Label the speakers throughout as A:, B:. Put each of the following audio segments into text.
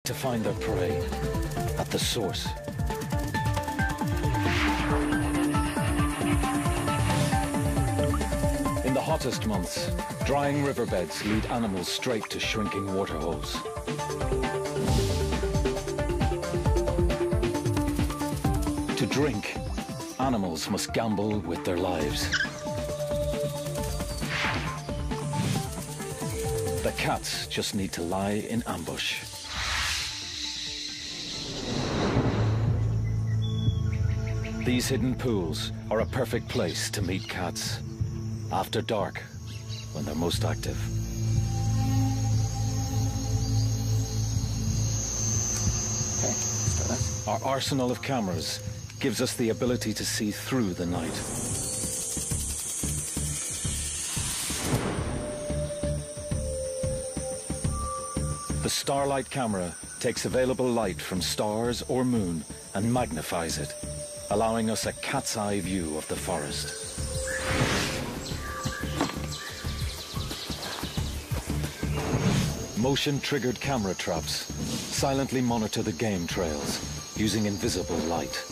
A: to find their prey at the source. In the hottest months, drying riverbeds lead animals straight to shrinking waterholes. To drink, animals must gamble with their lives. The cats just need to lie in ambush. These hidden pools are a perfect place to meet cats after dark, when they're most active.
B: Okay, let's do that.
A: Our arsenal of cameras gives us the ability to see through the night. The Starlight camera takes available light from stars or moon and magnifies it, allowing us a cat's eye view of the forest. Motion-triggered camera traps silently monitor the game trails using invisible light.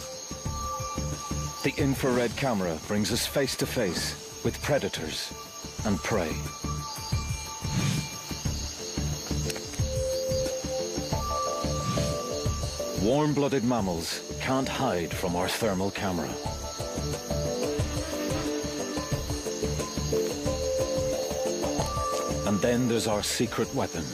A: The infrared camera brings us face to face with predators and prey. Warm-blooded mammals can't hide from our thermal camera. And then there's our secret weapon.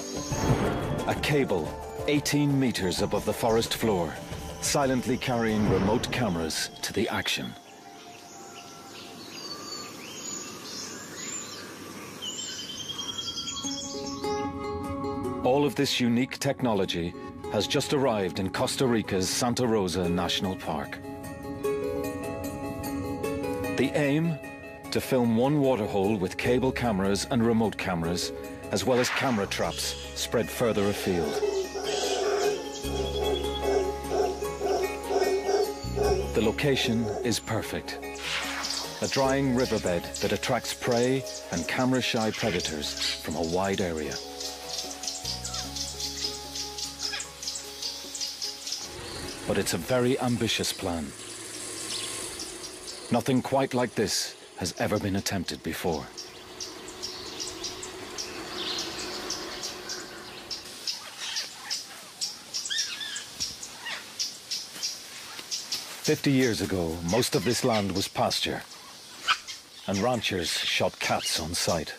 A: A cable 18 meters above the forest floor, silently carrying remote cameras to the action. All of this unique technology has just arrived in Costa Rica's Santa Rosa National Park. The aim? To film one waterhole with cable cameras and remote cameras, as well as camera traps spread further afield. The location is perfect. A drying riverbed that attracts prey and camera-shy predators from a wide area. But it's a very ambitious plan. Nothing quite like this has ever been attempted before. "50 years ago, most of this land was pasture, and ranchers shot cats on sight.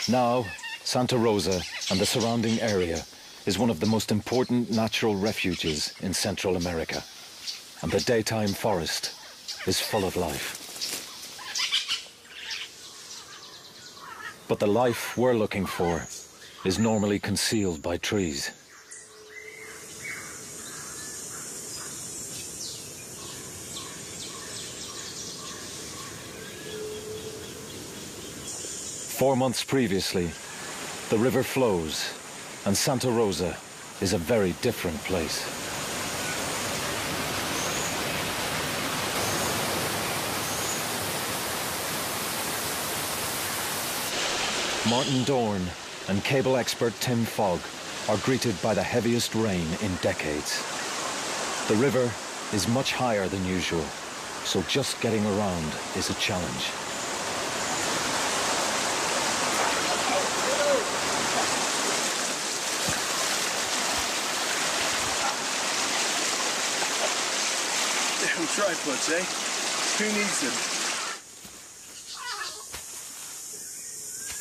A: Now, Santa Rosa and the surrounding area is one of the most important natural refuges in Central America, and the daytime forest is full of life. But the life we're looking for is normally concealed by trees. Four months previously, the river flows, and Santa Rosa is a very different place. Martin Dorn and cable expert Tim Fogg are greeted by the heaviest rain in decades. The river is much higher than usual, so just getting around is a challenge.
C: Damn tripods, eh? Who needs them?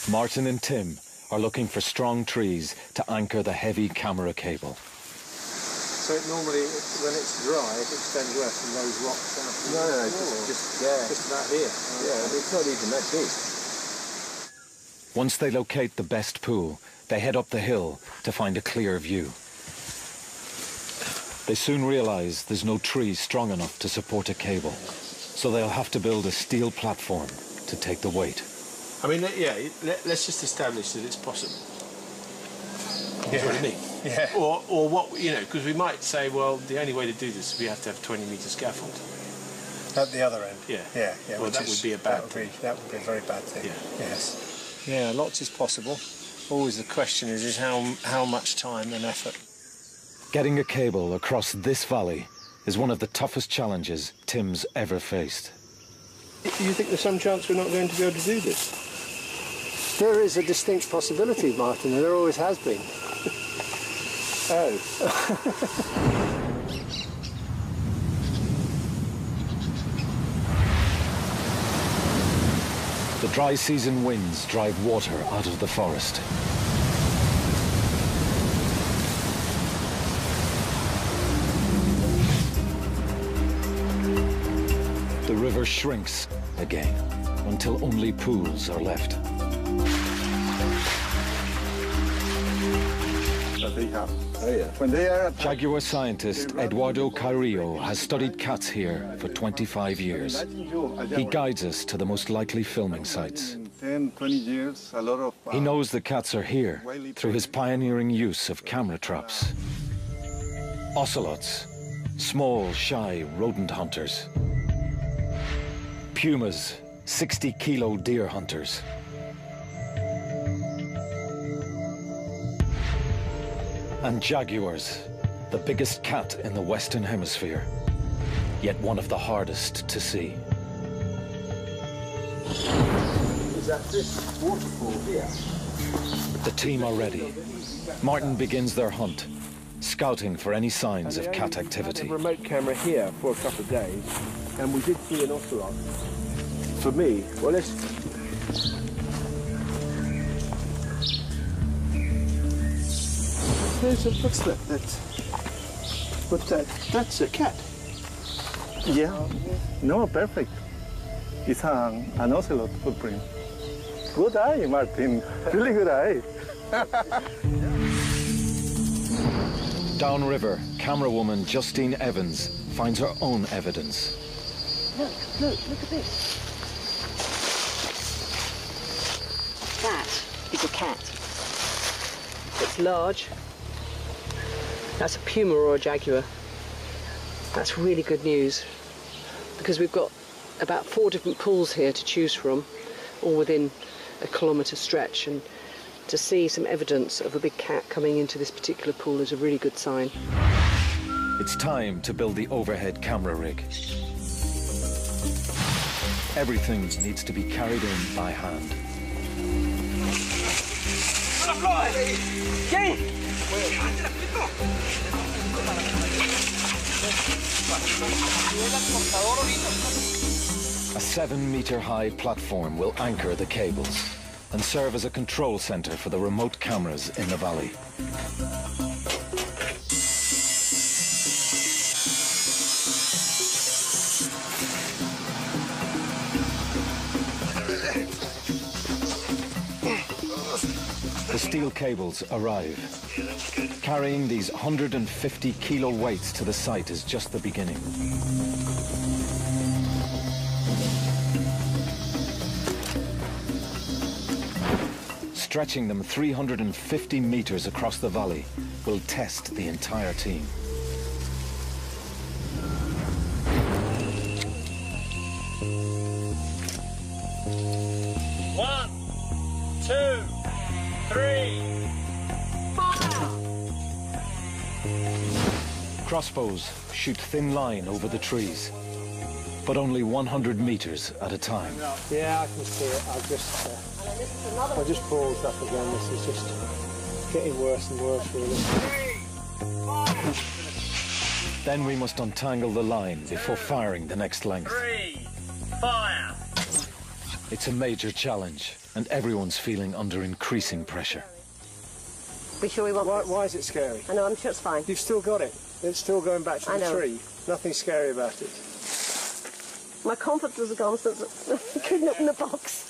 A: Martin and Tim are looking for strong trees to anchor the heavy camera cable.
D: So it normally, when it's dry, it extends west from those rocks out.
B: No, just
D: about here.
B: Yeah, it's not even that big.
A: Once they locate the best pool, they head up the hill to find a clear view. They soon realize there's no tree strong enough to support a cable, so they'll have to build a steel platform to take the weight.
C: I mean, yeah, let's just establish that it's possible. That's what I mean.
D: Yeah.
C: Or what, you know, because we might say, well, the only way to do this is we have to have a 20-metre scaffold.
D: At the other end.
C: Yeah.
D: Yeah.
C: Well, that would be a bad thing.
D: That would be a very bad thing.
C: Yeah.
D: Yes. Yeah, lots is possible.
C: always the question is how much time and effort.
A: Getting a cable across this valley is one of the toughest challenges Tim's ever faced.
C: You think there's some chance we're not going to be able to do this?
D: There is a distinct possibility, Martin, and there always has been.
C: Oh.
A: The dry season winds drive water out of the forest. The river shrinks again until only pools are left. Jaguar scientist Eduardo Carrillo has studied cats here for 25 years. He guides us to the most likely filming sites.
E: 10, 20 years, a lot of...
A: He knows the cats are here through his pioneering use of camera traps. Ocelots, small, shy rodent hunters. Pumas, 60-kilo deer hunters. And jaguars, the biggest cat in the Western Hemisphere, yet one of the hardest to see.
B: Is that this waterfall here?
A: The team are ready. Martin begins their hunt, scouting for any signs of cat activity.
C: A remote camera here for a couple of days, and we did see an ocelot. For me, well, let's... What's that? That's a cat.
E: Yeah, no, perfect. It's an ocelot footprint. Good eye, Martin. Really good eye.
A: Downriver, camerawoman Justine Evans finds her own evidence.
F: Look at this. That is a cat. It's large. That's a puma or a jaguar. That's really good news, because we've got about 4 different pools here to choose from, all within a kilometre stretch, and to see some evidence of a big cat coming into this particular pool is a really good sign.
A: It's time to build the overhead camera rig. Everything needs to be carried in by hand. A 7-meter-high platform will anchor the cables and serve as a control center for the remote cameras in the valley. The steel cables arrive. Carrying these 150-kilo weights to the site is just the beginning. Stretching them 350 meters across the valley will test the entire team.
C: One, two, three.
A: Crossbows shoot thin line over the trees, but only 100 meters at a time.
D: Yeah, I can see it. I just paused up again. This is just getting worse and worse, really.
A: Then we must untangle the line before firing the next length.
C: 3, fire!
A: It's a major challenge, and everyone's feeling under increasing pressure.
F: We sure we want this?
D: Why is it scary?
F: I know, I'm sure it's fine.
D: You've still got it. It's still going back to the tree. Nothing scary about it.
F: My confidence has gone since I couldn't open the box.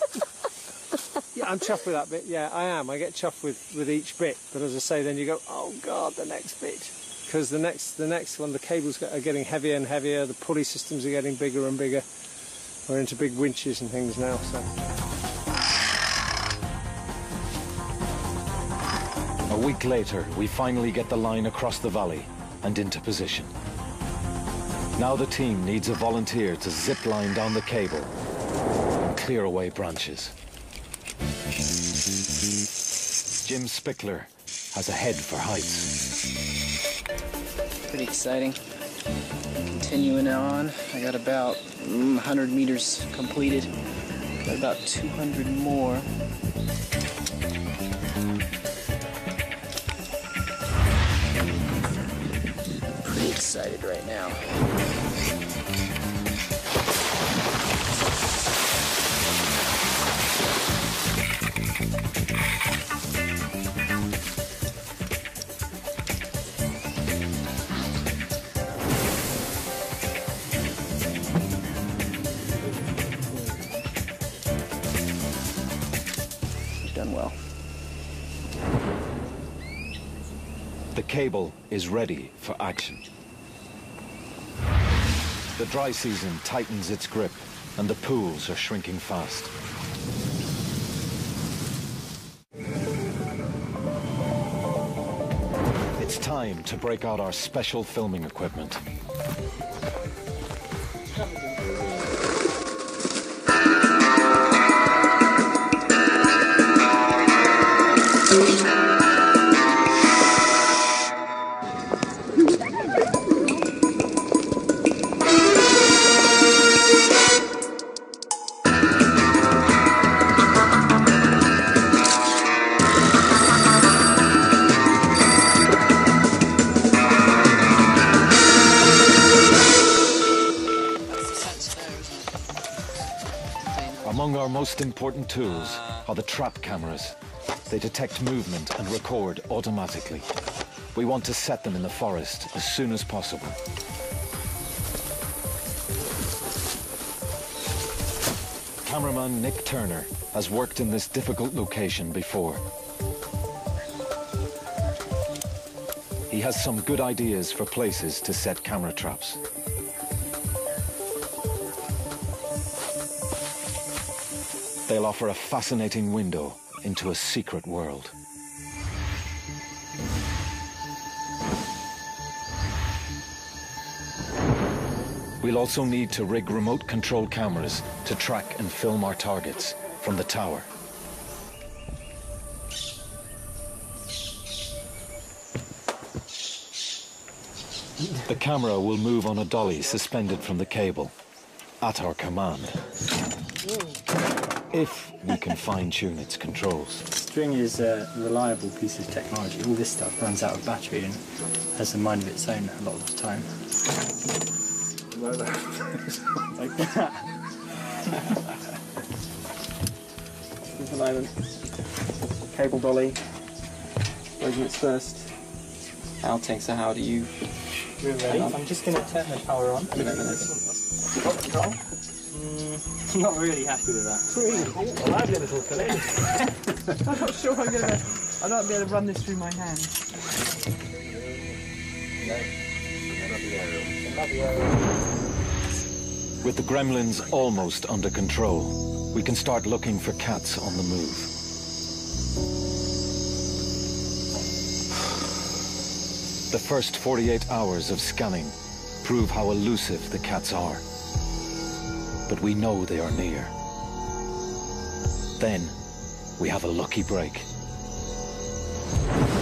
D: Yeah, I'm chuffed with that bit. Yeah, I am. I get chuffed with each bit. But as I say, then you go, oh God, the next bit. Because the next one, the cables are getting heavier and heavier. The pulley systems are getting bigger and bigger. We're into big winches and things now, so.
A: A week later, we finally get the line across the valley and into position. Now the team needs a volunteer to zip line down the cable and clear away branches. Jim Spickler has a head for heights.
G: Pretty exciting. Continuing on, I got about 100 meters completed. Got about 200 more. Pretty excited right now. Done well.
A: The cable is ready for action. The dry season tightens its grip, and the pools are shrinking fast. It's time to break out our special filming equipment. Among our most important tools are the trap cameras. They detect movement and record automatically. We want to set them in the forest as soon as possible. Cameraman Nick Turner has worked in this difficult location before. He has some good ideas for places to set camera traps. They'll offer a fascinating window into a secret world. We'll also need to rig remote control cameras to track and film our targets from the tower. The camera will move on a dolly suspended from the cable, at our command. If we can fine-tune its controls.
H: String is a reliable piece of technology. All this stuff runs out of battery and has a mind of its own a lot of the time. Like that. At the moment, cable dolly, raising its first outing. So how do you... We're ready. I'm just going to turn the power on. Control. I'm not really happy with that.
B: Well, I'd get a little filling.
H: I'm not sure I'm going to be able to run this through my hand.
A: With the gremlins almost under control, we can start looking for cats on the move. The first 48 hours of scanning prove how elusive the cats are. But we know they are near. Then, we have a lucky break.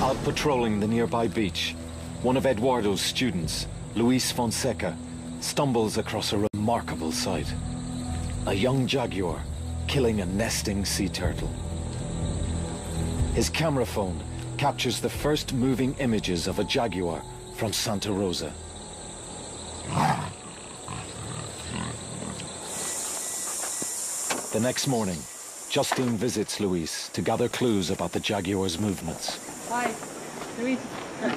A: Out patrolling the nearby beach, one of Eduardo's students, Luis Fonseca, stumbles across a remarkable sight. A young jaguar killing a nesting sea turtle. His camera phone captures the first moving images of a jaguar from Santa Rosa. The next morning, Justine visits Luis to gather clues about the jaguar's movements.
F: Hi, Luis. Hi,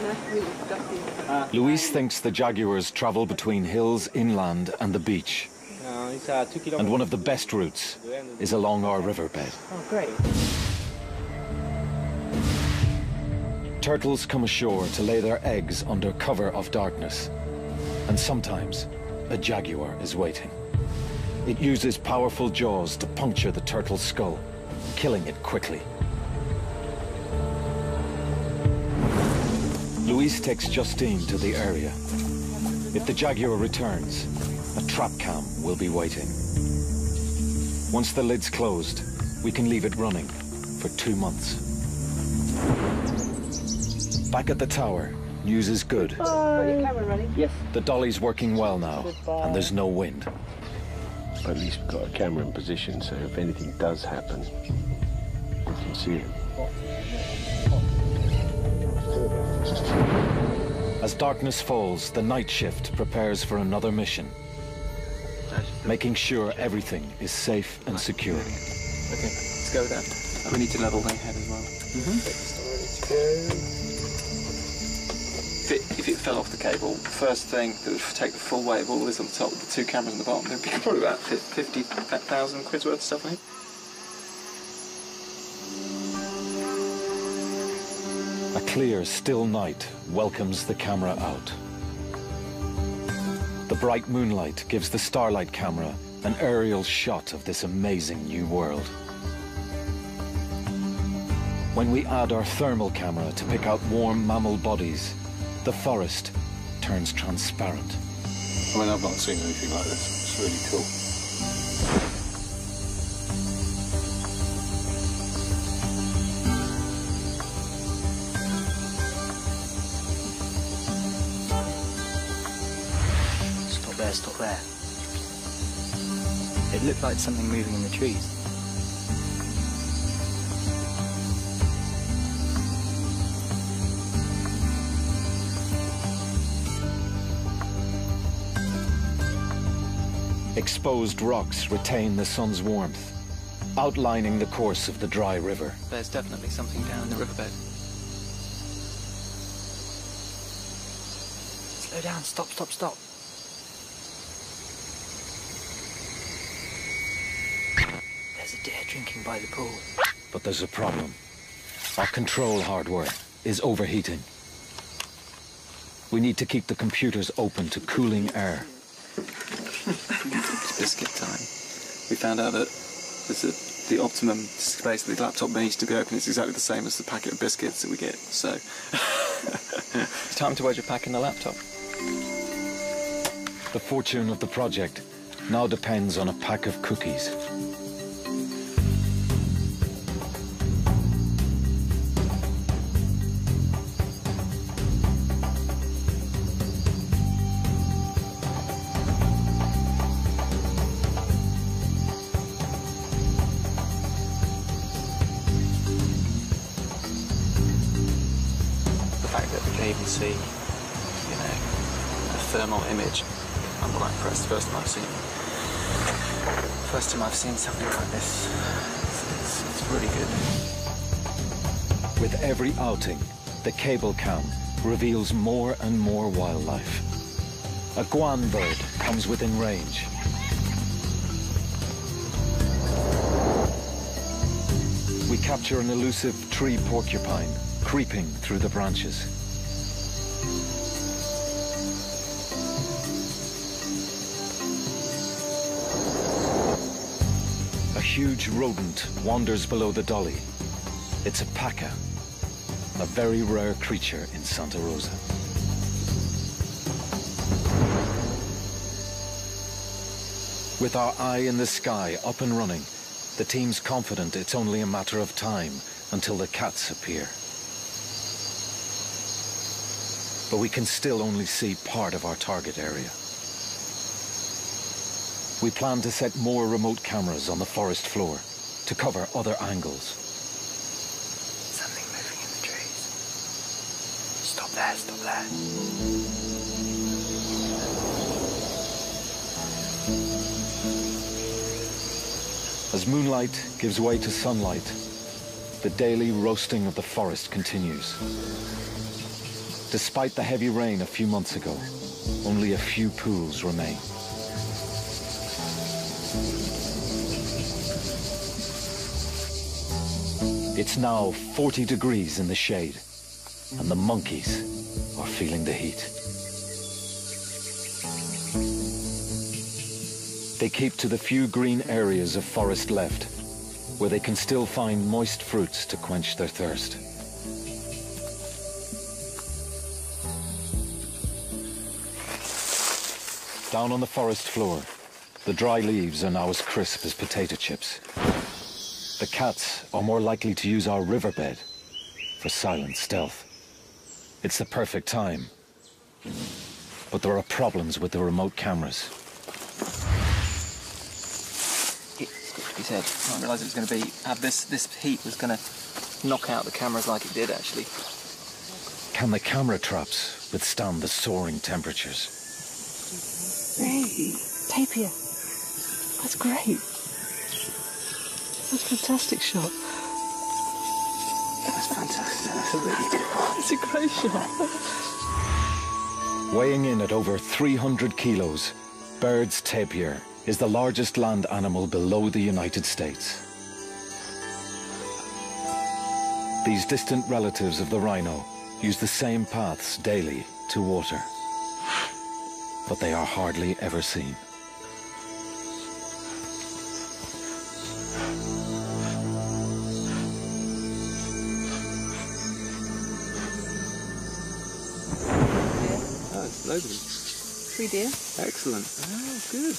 F: nice to meet you, Justine.
A: Luis thinks the jaguars travel between hills inland and the beach. And one of the best routes is along our riverbed.
F: Oh, great.
A: Turtles come ashore to lay their eggs under cover of darkness. And sometimes, a jaguar is waiting. It uses powerful jaws to puncture the turtle's skull, killing it quickly. Luis takes Justine to the area. If the jaguar returns, a trap cam will be waiting. Once the lid's closed, we can leave it running for 2 months. Back at the tower, news is good.
F: Got your camera running?
G: Yes.
A: The dolly's working well now, and there's no wind.
C: But at least we've got a camera in position, so if anything does happen, we can see it.
A: As darkness falls, the night shift prepares for another mission, making sure everything is safe and secure.
H: Okay, let's go with that. We need to level the head as well. If it fell off the cable, first thing that would take the full weight of all this on the top with the two cameras on the bottom, there'd be probably about 50,000 quid's worth of stuff, I think.
A: A clear, still night welcomes the camera out. The bright moonlight gives the Starlight camera an aerial shot of this amazing new world. When we add our thermal camera to pick out warm mammal bodies, the forest turns transparent.
C: I mean, I've not seen anything like this. It's really cool.
H: Stop there. It looked like something moving in the trees.
A: Exposed rocks retain the sun's warmth, outlining the course of the dry river.
H: There's definitely something down in the riverbed. Slow down, stop. There's a deer drinking by the pool.
A: But there's a problem. Our control hardware is overheating. We need to keep the computers open to cooling air.
H: It's biscuit time. We found out that the optimum space that the laptop needs to be open is exactly the same as the packet of biscuits that we get, so... It's time to wedge a pack in the laptop.
A: The fortune of the project now depends on a pack of cookies.
H: Even see, a thermal image. I'm quite impressed. First time I've seen something like this. It's really good.
A: With every outing, the cable cam reveals more and more wildlife. A guan bird comes within range. We capture an elusive tree porcupine creeping through the branches. A huge rodent wanders below the dolly. It's a paca, a very rare creature in Santa Rosa. With our eye in the sky up and running, the team's confident it's only a matter of time until the cats appear. But we can still only see part of our target area. We plan to set more remote cameras on the forest floor to cover other angles.
H: Something moving in the trees. Stop there.
A: As moonlight gives way to sunlight, the daily roasting of the forest continues. Despite the heavy rain a few months ago, only a few pools remain. It's now 40 degrees in the shade, and the monkeys are feeling the heat. They keep to the few green areas of forest left, where they can still find moist fruits to quench their thirst. Down on the forest floor, the dry leaves are now as crisp as potato chips. The cats are more likely to use our riverbed for silent stealth. It's the perfect time. But there are problems with the remote cameras.
H: It's got to be said. I didn't realise it was going to be... this heat was going to knock out the cameras like it did, actually.
A: Can the camera traps withstand the soaring temperatures?
F: Hey, tapir. That's great. That's a fantastic shot.
H: That's fantastic. That's a really good one.
F: It's a great shot.
A: Weighing in at over 300 kilos, Baird's tapir is the largest land animal below the United States. These distant relatives of the rhino use the same paths daily to water, but they are hardly ever seen.
H: Loads of them.
F: 3 deer.
H: Excellent. Oh, good.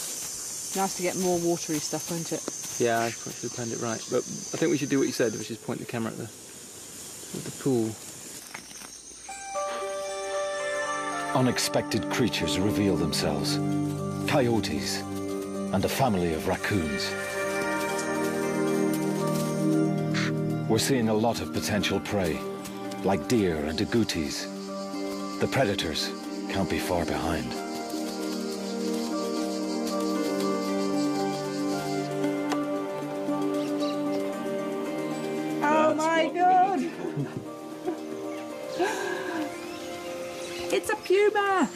F: Nice to get more watery stuff, won't it?
H: Yeah, I probably should have planned it right. But I think we should do what you said, which is point the camera at the pool.
A: Unexpected creatures reveal themselves. Coyotes and a family of raccoons. We're seeing a lot of potential prey, like deer and agoutis. The predators can't be far behind.
F: Oh my God! It's a puma!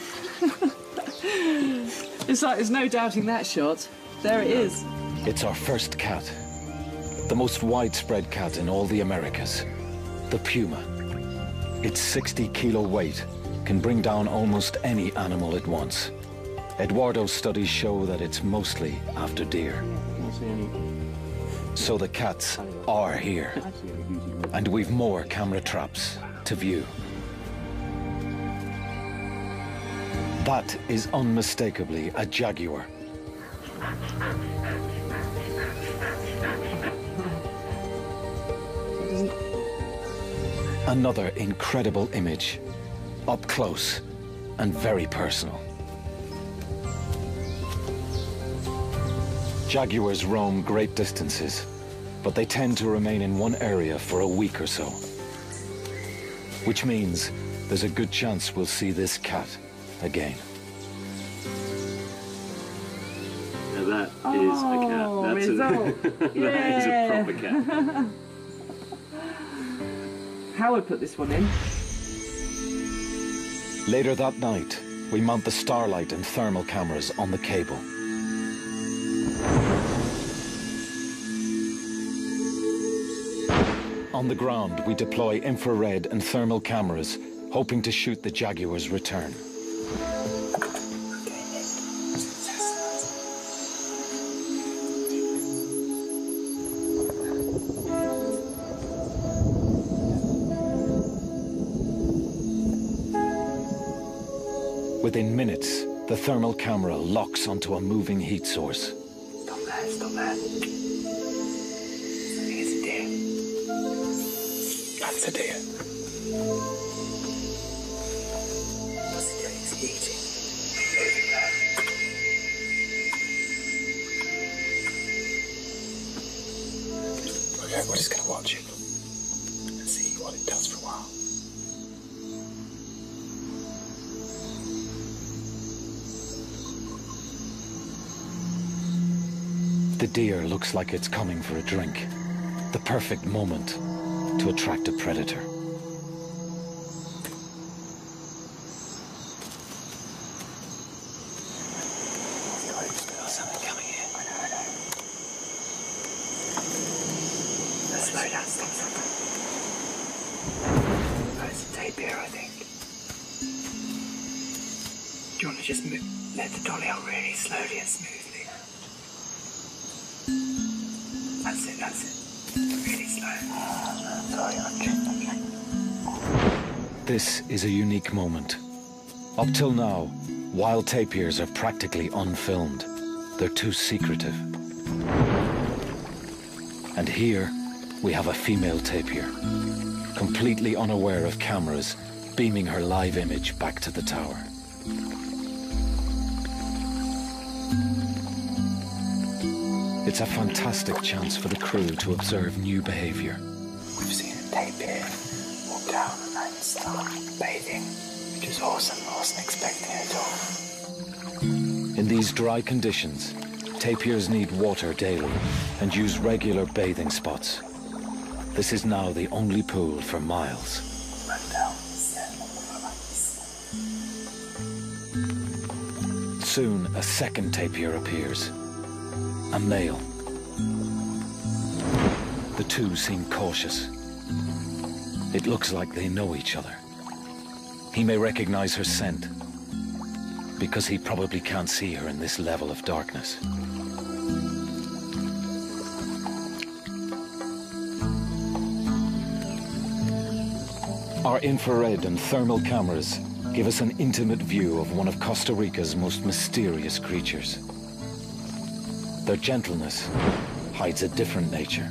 F: It's like there's no doubting that shot. There it is.
A: It's our first cat. The most widespread cat in all the Americas. The puma. Its 60-kilo weight can bring down almost any animal it wants. Eduardo's studies show that it's mostly after deer. So the cats are here. And we've more camera traps to view. That is unmistakably a jaguar. Another incredible image, up close and very personal. Jaguars roam great distances, but they tend to remain in one area for a week or so. Which means there's a good chance we'll see this cat again.
C: Now that is a cat. That is a proper cat.
F: Howard put this one in.
A: Later that night, we mount the starlight and thermal cameras on the cable. On the ground, we deploy infrared and thermal cameras, hoping to shoot the jaguar's return. Within minutes, the thermal camera locks onto a moving heat source.
B: Stop there, stop there. I think it's a deer. That's a deer. What's he doing? Is he eating? He's moving there. Okay, we're just going to watch it and see what it does for a while.
A: The deer looks like it's coming for a drink. The perfect moment to attract a predator.
B: Something coming in. I know. Let's slow down, stop. Oh, it's a tapir, I think. Do you want to just let the dolly out really slowly and smoothly? That's it. Really slow. Sorry, okay.
A: This is a unique moment. Up till now, wild tapirs are practically unfilmed. They're too secretive. And here, we have a female tapir, completely unaware of cameras beaming her live image back to the tower. It's a fantastic chance for the crew to observe new behavior.
I: We've seen a tapir walk down and start bathing, which is awesome. I wasn't expecting it at all.
A: In these dry conditions, tapirs need water daily and use regular bathing spots. This is now the only pool for miles. Soon, a second tapir appears. A male. The two seem cautious. It looks like they know each other. He may recognize her scent, because he probably can't see her in this level of darkness. Our infrared and thermal cameras give us an intimate view of one of Costa Rica's most mysterious creatures. Their gentleness hides a different nature.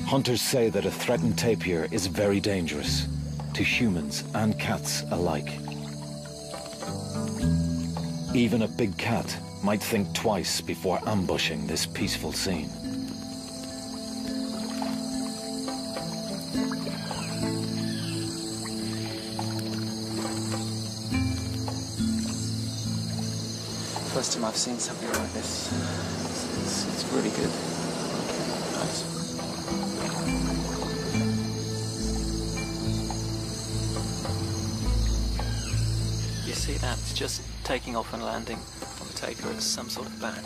A: Hunters say that a threatened tapir is very dangerous to humans and cats alike. Even a big cat might think twice before ambushing this peaceful scene.
H: First time I've seen something like this. It's really good. Nice. You see that? It's just taking off and landing on the tapir. It's some sort of bat.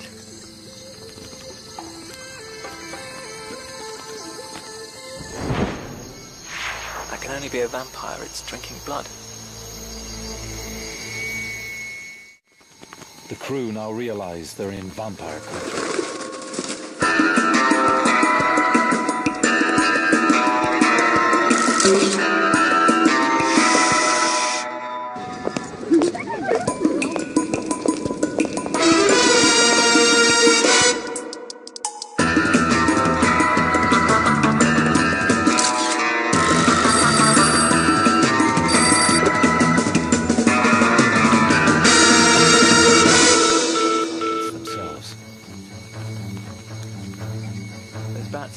H: That can only be a vampire. It's drinking blood.
A: The crew now realize they're in vampire country.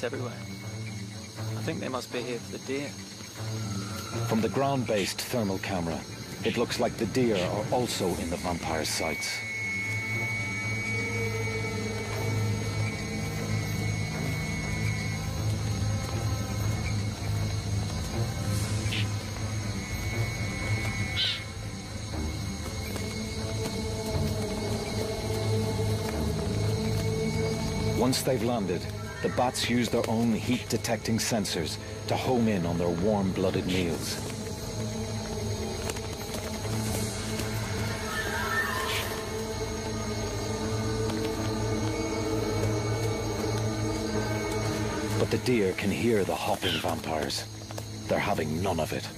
H: Everywhere. I think they must be here for the deer.
A: From the ground-based thermal camera, it looks like the deer are also in the vampire sites. Once they've landed, the bats use their own heat-detecting sensors to home in on their warm-blooded meals. But the deer can hear the hopping vampires. They're having none of it.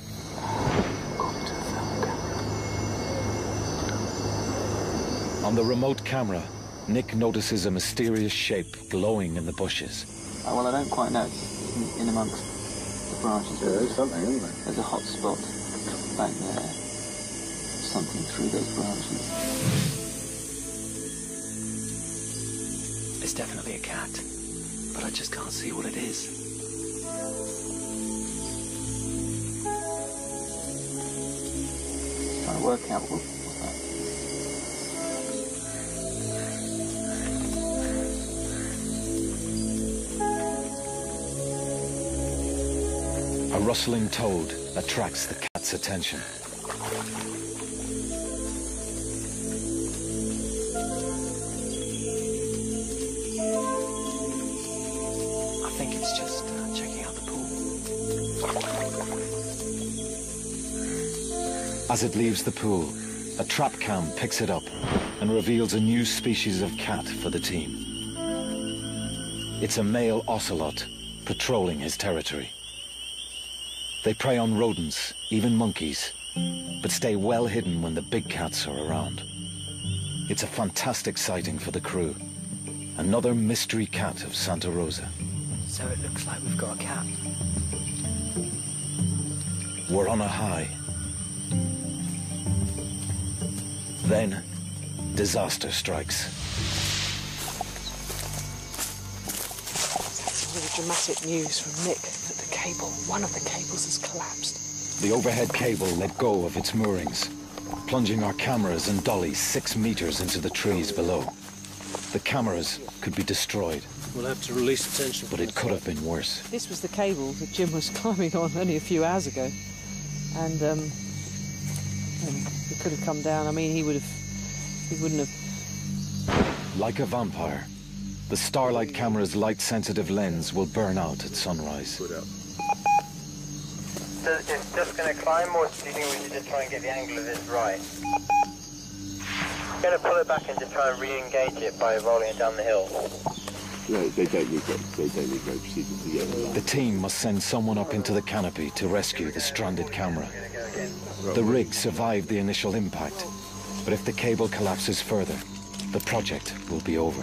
A: On the remote camera, Nick notices a mysterious shape glowing in the bushes.
H: Well, I don't quite know. It's in amongst the branches.
C: Yeah, there's something, isn't there?
H: There's a hot spot back there. Something through those branches. It's definitely a cat, but I just can't see what it is. Trying to work out what's that.
A: A rustling toad attracts the cat's attention.
H: I think it's just checking out the pool.
A: As it leaves the pool, a trap cam picks it up and reveals a new species of cat for the team. It's a male ocelot patrolling his territory. They prey on rodents, even monkeys, but stay well hidden when the big cats are around. It's a fantastic sighting for the crew. Another mystery cat of Santa Rosa.
H: So it looks like we've got a cat.
A: were on a high. Then, disaster strikes.
F: That's really dramatic news from Nick that the cable, one of the cables has collapsed.
A: The overhead cable let go of its moorings, plunging our cameras and dollies 6 meters into the trees below. The cameras could be destroyed.
D: We'll have to release the tension.
A: But it could have been worse.
F: This was the cable that Jim was climbing on only a few hours ago. And it could have come down. I mean, he wouldn't have...
A: Like a vampire, the Starlight camera's light-sensitive lens will burn out at sunrise.
J: So it's just going to climb, or do you think we should just try and get the angle of this right? I'm going to pull it back and just try and re-engage it by rolling it down the hill.
C: No, they don't need ropes. They don't need ropes even to get it.
A: The team must send someone up into the canopy to rescue the stranded camera. The rig survived the initial impact, but if the cable collapses further, the project will be over.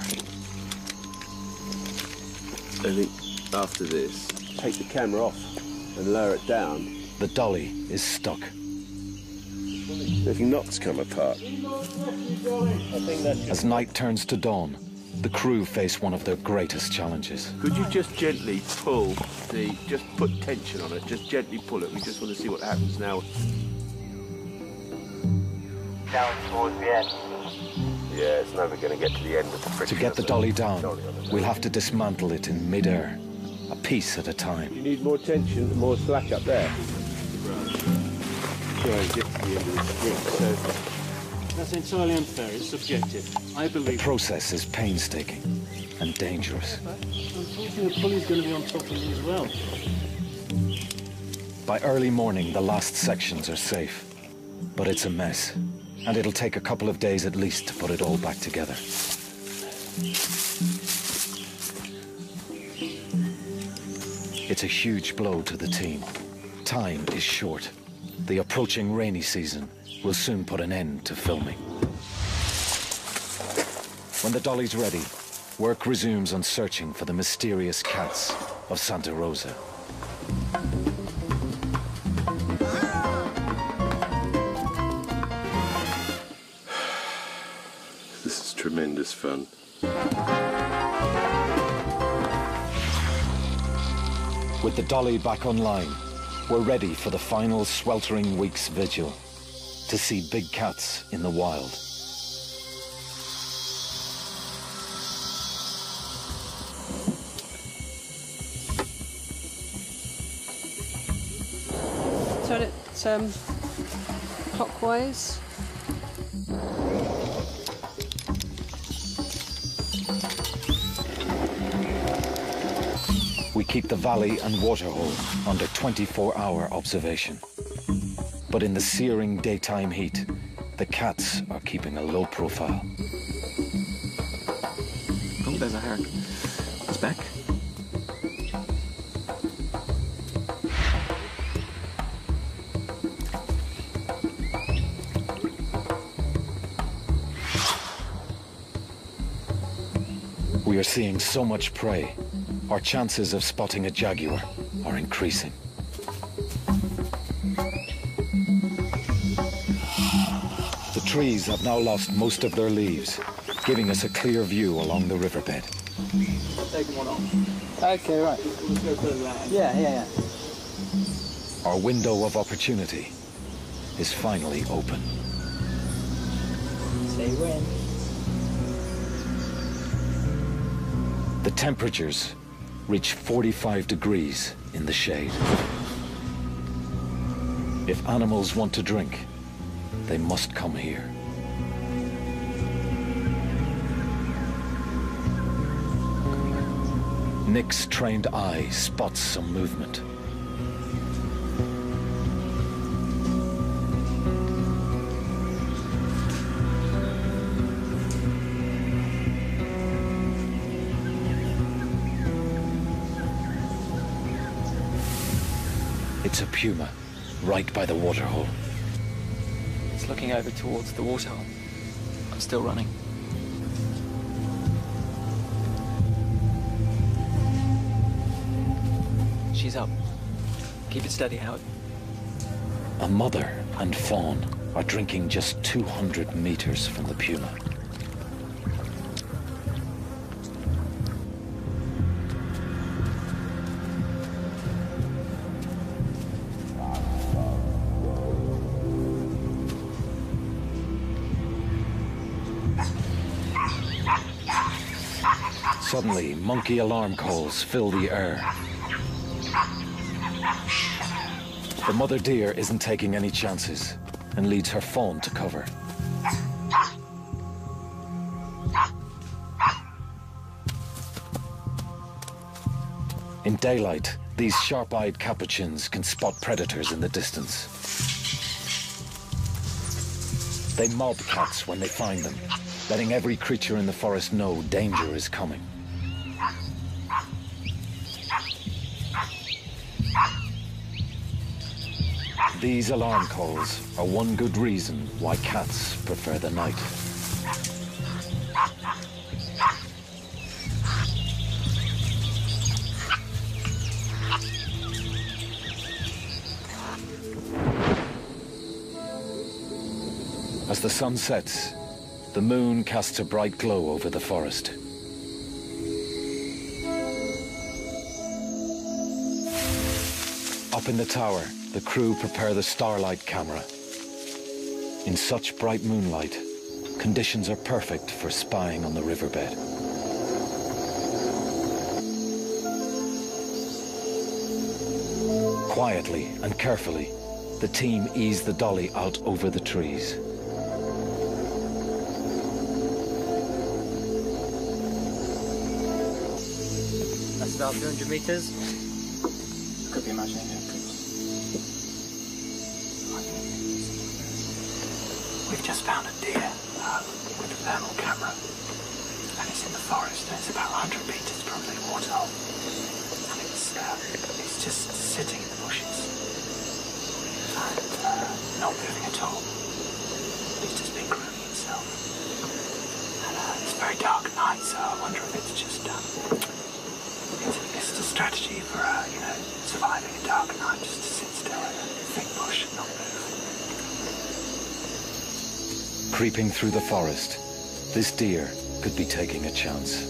C: I think after this, take the camera off and lower it down.
A: The dolly is stuck.
C: If knots come apart.
A: As night turns to dawn, the crew face one of their greatest challenges.
C: Could you just gently pull just put tension on it, just gently pull it. We just want to see what happens now.
J: Down towards the end.
C: Yeah, it's never going to get to the end of the friction.
A: To get the dolly down, we'll have to dismantle it in mid-air, a piece at a time.
C: You need more tension, more slack up there. Try and get to the end of the string, so...
K: That's entirely unfair, it's subjective. I believe...
A: The process is painstaking and dangerous.
K: Unfortunately, the pulley's going to be on top of it as well.
A: By early morning, the last sections are safe. But it's a mess, and it'll take a couple of days at least to put it all back together. It's a huge blow to the team. Time is short. The approaching rainy season will soon put an end to filming. When the dolly's ready, work resumes on searching for the mysterious cats of Santa Rosa.
C: This is tremendous fun.
A: With the dolly back online, we're ready for the final sweltering week's vigil to see big cats in the wild.
F: Turn it clockwise.
A: We keep the valley and waterhole under 24-hour observation. But in the searing daytime heat, the cats are keeping a low profile.
H: Oh, there's a hare. It's back.
A: We are seeing so much prey, our chances of spotting a jaguar are increasing. The trees have now lost most of their leaves, giving us a clear view along the riverbed.
H: Taking one off. Okay, right. Yeah.
A: Our window of opportunity is finally open.
H: Say when.
A: The temperatures reach 45 degrees in the shade. If animals want to drink, they must come here. Nick's trained eye spots some movement. It's a puma, right by the waterhole.
H: It's looking over towards the waterhole. I'm still running. She's up. Keep it steady, Howard.
A: A mother and fawn are drinking just 200 meters from the puma. Suddenly, monkey alarm calls fill the air. The mother deer isn't taking any chances and leads her fawn to cover. In daylight, these sharp-eyed capuchins can spot predators in the distance. They mob cats when they find them, letting every creature in the forest know danger is coming. These alarm calls are one good reason why cats prefer the night. As the sun sets, the moon casts a bright glow over the forest. Up in the tower, the crew prepare the starlight camera. In such bright moonlight, conditions are perfect for spying on the riverbed. Quietly and carefully, the team ease the dolly out over the trees.
H: That's about 200 meters. Could be imagining it.
I: We've just found a deer with a thermal camera, and it's in the forest, and it's about 100 meters from the waterhole, and it's just sitting in the bushes and not moving at all. It's just been grooming itself, and it's very dark at night, so I wonder if it's just it's a strategy for you know, surviving a dark night, just to sit still in a thick bush and not move.
A: Creeping through the forest, this deer could be taking a chance.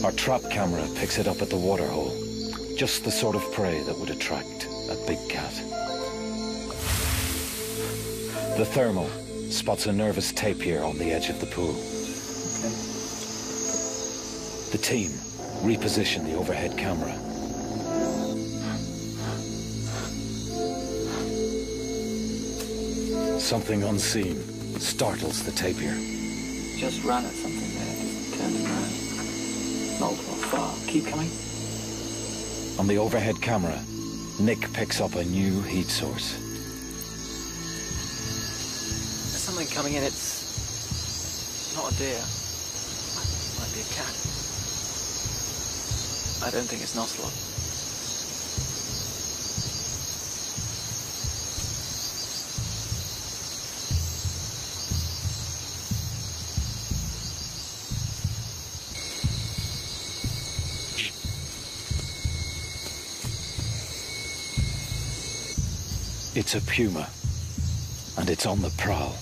A: Our trap camera picks it up at the waterhole, just the sort of prey that would attract a big cat. The thermal spots a nervous tapir on the edge of the pool.
H: Okay.
A: The team reposition the overhead camera. Something unseen startles the tapir.
I: Just ran at something there, just turned it around. Not far. Keep coming.
A: On the overhead camera, Nick picks up a new heat source.
I: There's something coming in. It's not a deer. It might be a cat. I don't think it's an ocelot.
A: It's a puma, and it's on the prowl.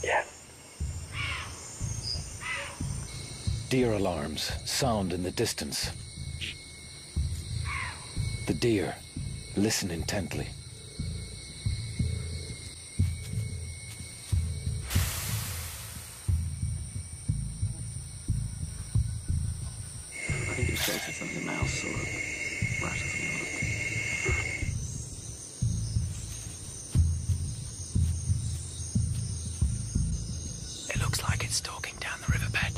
I: Yeah.
A: Deer alarms sound in the distance. The deer listen intently.
I: I think it's chasing something, a mouse or a rat or something. It looks like it's stalking down the riverbed.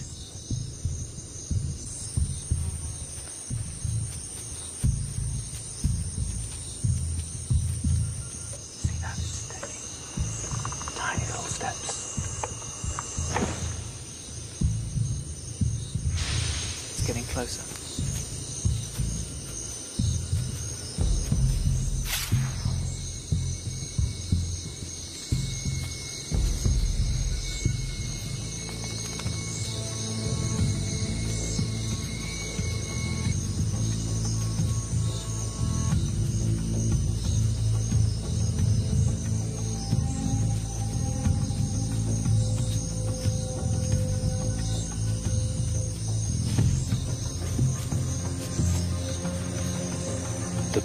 I: See that? It's taking tiny little steps. It's getting closer.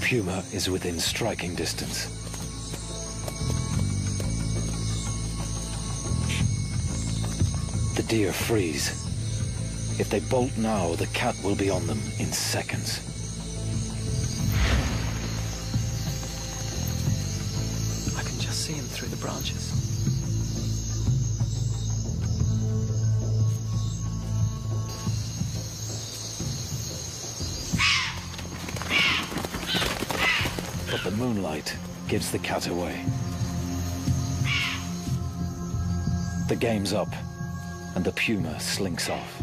A: puma is within striking distance. The deer freeze. If they bolt now, the cat will be on them in seconds.
I: I can just see him through the branches.
A: But the moonlight gives the cat away. The game's up, and the puma slinks off.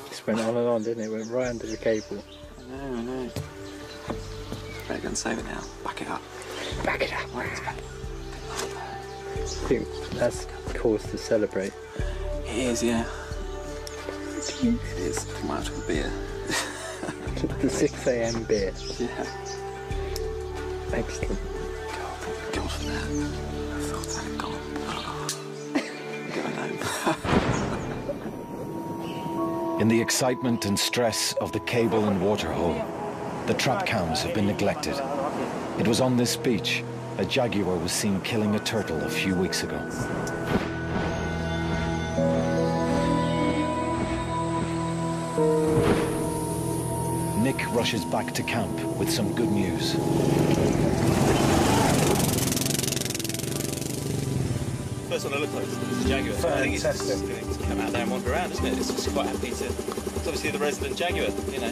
H: Just went on and on, didn't it? Went right under the cable.
I: I know. Better go and save it now. Back it up.
H: Back it up.
I: Right, it's back.
H: I think that's cause to celebrate.
I: It is, yeah. It is. I might have a beer.
H: The 6 a.m. beer.
I: Yeah.
H: Excellent.
I: God for that. I thought that had gone. Going home.
A: In the excitement and stress of the cable and water hole, the trap cams have been neglected. It was on this beach a jaguar was seen killing a turtle a few weeks ago. Nick rushes back to camp with some good news.
L: First one I looked at was the jaguar. I think it's just going to come out there and wander around, isn't it? It's just quite happy to... It's obviously the resident jaguar, you know.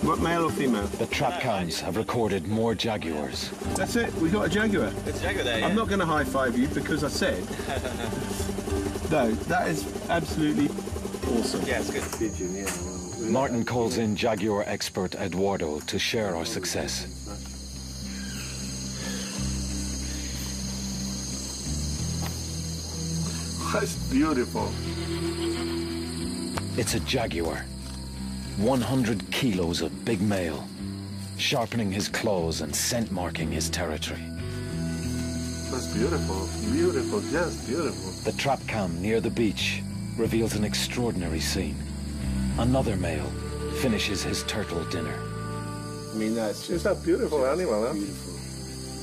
C: What, male or female?
A: The trap cams have recorded more jaguars.
C: That's it, we got a jaguar.
L: There's a jaguar there, yeah.
C: I'm not going to high-five you because I said. No, that is absolutely awesome.
L: Yeah, it's good.
C: Pigeon, yeah.
A: Martin calls in jaguar expert Eduardo to share our success.
C: That's beautiful.
A: It's a jaguar. 100 kilos of big male, sharpening his claws and scent marking his territory.
E: That's beautiful, beautiful, just beautiful.
A: The trap cam near the beach reveals an extraordinary scene. Another male finishes his turtle dinner.
C: I mean, that's
E: It's a beautiful animal, huh?
C: beautiful.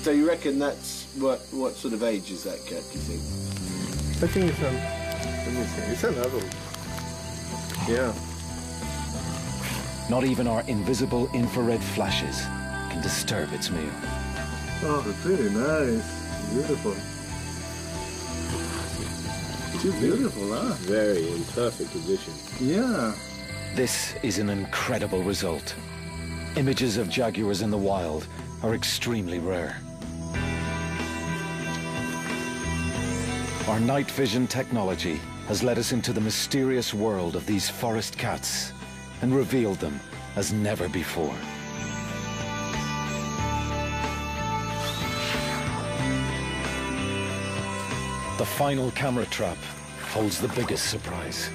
C: So you reckon that's what sort of age is that cat, do you think?
E: I think it's let me see, it's an adult. Yeah.
A: Not even our invisible infrared flashes can disturb its meal.
E: Oh, pretty nice. Beautiful. Too beautiful, huh?
C: Very in perfect position.
E: Yeah.
A: This is an incredible result. Images of jaguars in the wild are extremely rare. Our night vision technology has led us into the mysterious world of these forest cats and revealed them as never before. The final camera trap holds the biggest surprise.